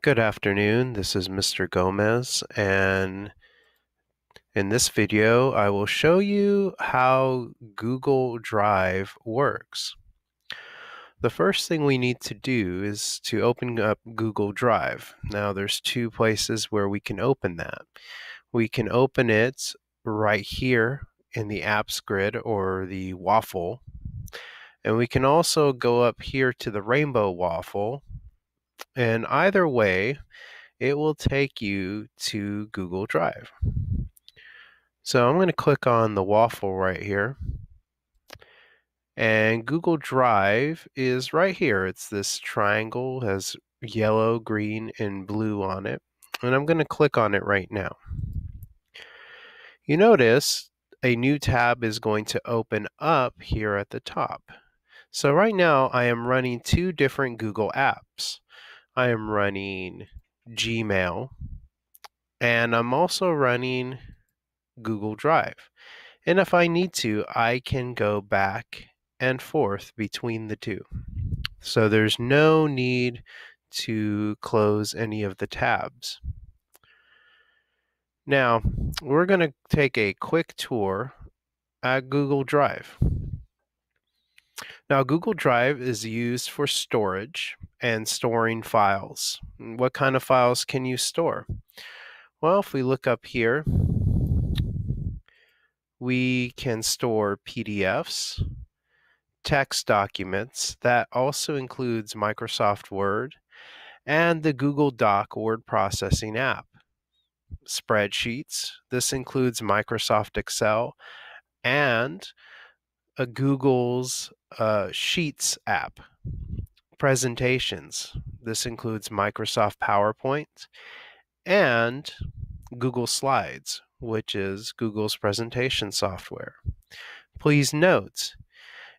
Good afternoon, this is Mr. Gomez, and in this video I will show you how Google Drive works. The first thing we need to do is to open up Google Drive. Now there's two places where we can open that. We can open it right here in the apps grid or the waffle, and we can also go up here to the rainbow waffle, and either way it will take you to Google Drive. So I'm going to click on the waffle right here, and Google Drive is right here. It's this triangle, has yellow, green, and blue on it, and I'm going to click on it right now. You notice a new tab is going to open up here at the top. So right now I am running two different Google apps. I am running Gmail, and I'm also running Google Drive. And if I need to, I can go back and forth between the two. So there's no need to close any of the tabs. Now, we're going to take a quick tour at Google Drive. Now, Google Drive is used for storage and storing files. What kind of files can you store? Well, if we look up here, we can store PDFs, text documents. That also includes Microsoft Word and the Google Doc word processing app. Spreadsheets. This includes Microsoft Excel and Google's Sheets app. Presentations. This includes Microsoft PowerPoint and Google Slides, which is Google's presentation software. Please note,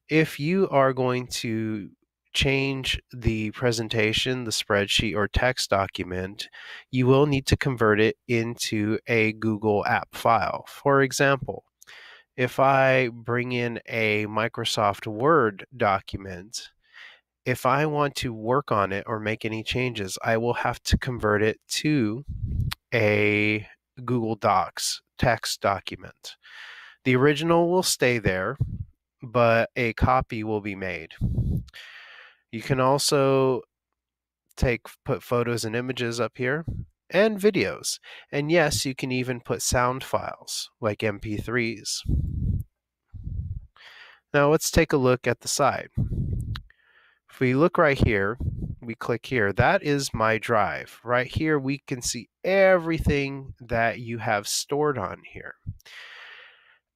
if you are going to change the presentation, the spreadsheet, or text document, you will need to convert it into a Google app file. For example, if I bring in a Microsoft Word document, if I want to work on it or make any changes, I will have to convert it to a Google Docs text document. The original will stay there, but a copy will be made. You can also put photos and images up here and videos. And yes, you can even put sound files like MP3s. Now let's take a look at the side. If we look right here, we click here, that is my drive. Right here we can see everything that you have stored on here.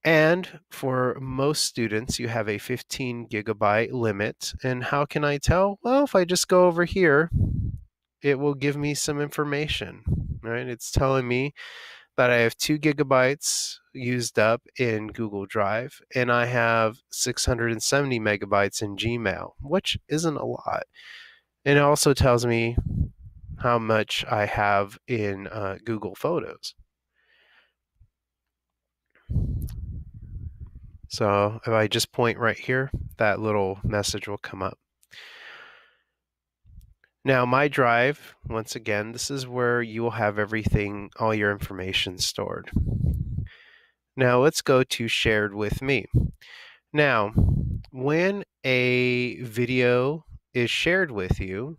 And for most students, you have a 15 gigabyte limit. And how can I tell? Well, if I just go over here, it will give me some information, right? It's telling me that I have 2 gigabytes used up in Google Drive, and I have 670 megabytes in Gmail, which isn't a lot. And it also tells me how much I have in Google Photos. So if I just point right here, that little message will come up. Now my drive, once again, this is where you will have everything, all your information stored. Now let's go to shared with me. Now, when a video is shared with you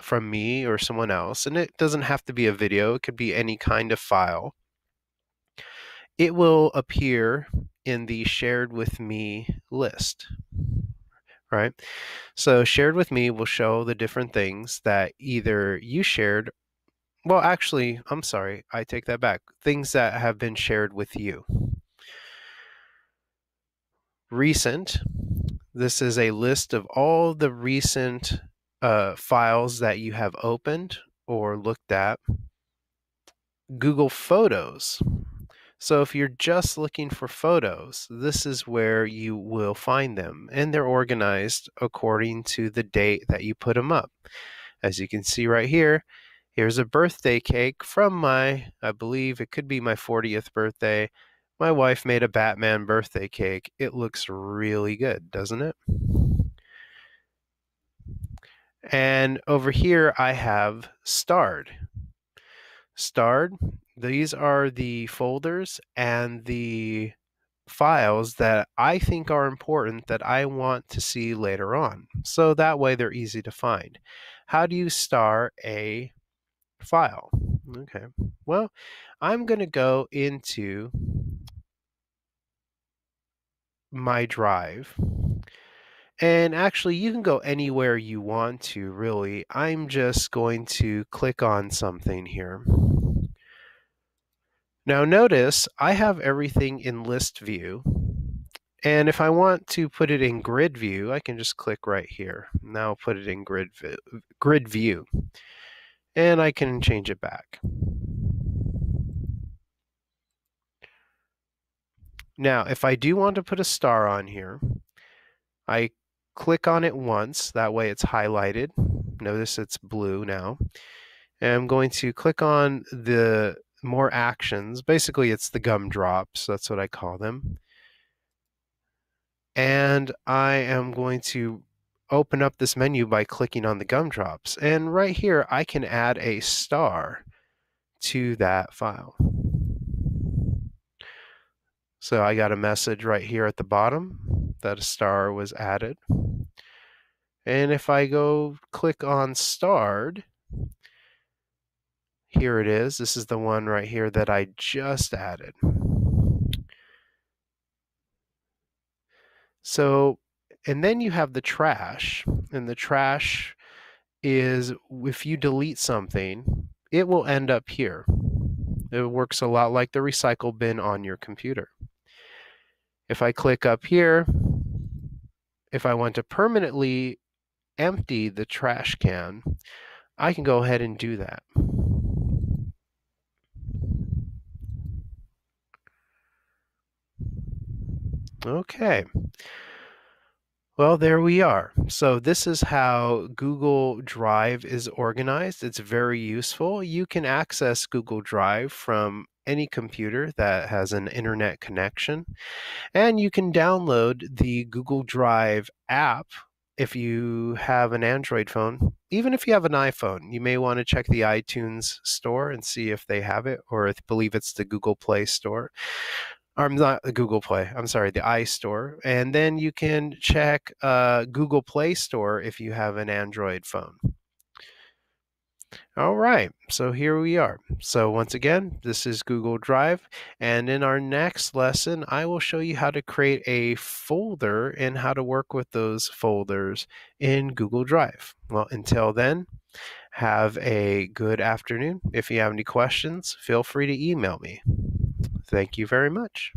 from me or someone else, and it doesn't have to be a video, it could be any kind of file, it will appear in the shared with me list, right? So shared with me will show the different things that either you shared, well, actually, I'm sorry, I take that back, things that have been shared with you. Recent, this is a list of all the recent files that you have opened or looked at. Google Photos. So if you're just looking for photos, this is where you will find them, and they're organized according to the date that you put them up. As you can see right here, here's a birthday cake from I believe it could be my 40th birthday. My wife made a Batman birthday cake. It looks really good, doesn't it? And over here, I have starred. Starred, these are the folders and the files that I think are important that I want to see later on. So that way they're easy to find. How do you star a file? Okay, well, I'm going to go into my drive. And actually, you can go anywhere you want to, really. I'm just going to click on something here. Now notice I have everything in list view. And if I want to put it in grid view, I can just click right here. Now I'll put it in grid view. And I can change it back. Now, if I do want to put a star on here, I click on it once. That way it's highlighted. Notice it's blue now. And I'm going to click on the more actions. Basically, it's the gumdrops. That's what I call them. And I am going to open up this menu by clicking on the gumdrops. And right here, I can add a star to that file. So I got a message right here at the bottom that a star was added. And if I go click on starred, here it is. This is the one right here that I just added. So, and then you have the trash, and the trash is if you delete something, it will end up here. It works a lot like the recycle bin on your computer. If I click up here, if I want to permanently empty the trash can, I can go ahead and do that. Okay. Well, there we are. So this is how Google Drive is organized. It's very useful. You can access Google Drive from any computer that has an internet connection, and you can download the Google Drive app if you have an Android phone. Even if you have an iPhone, you may want to check the iTunes store and see if they have it, or I believe it's the Google Play store. Or not the Google Play, I'm sorry, the iStore. And then you can check Google Play Store if you have an Android phone. All right, so here we are. So once again, this is Google Drive. And in our next lesson, I will show you how to create a folder and how to work with those folders in Google Drive. Well, until then, have a good afternoon. If you have any questions, feel free to email me. Thank you very much.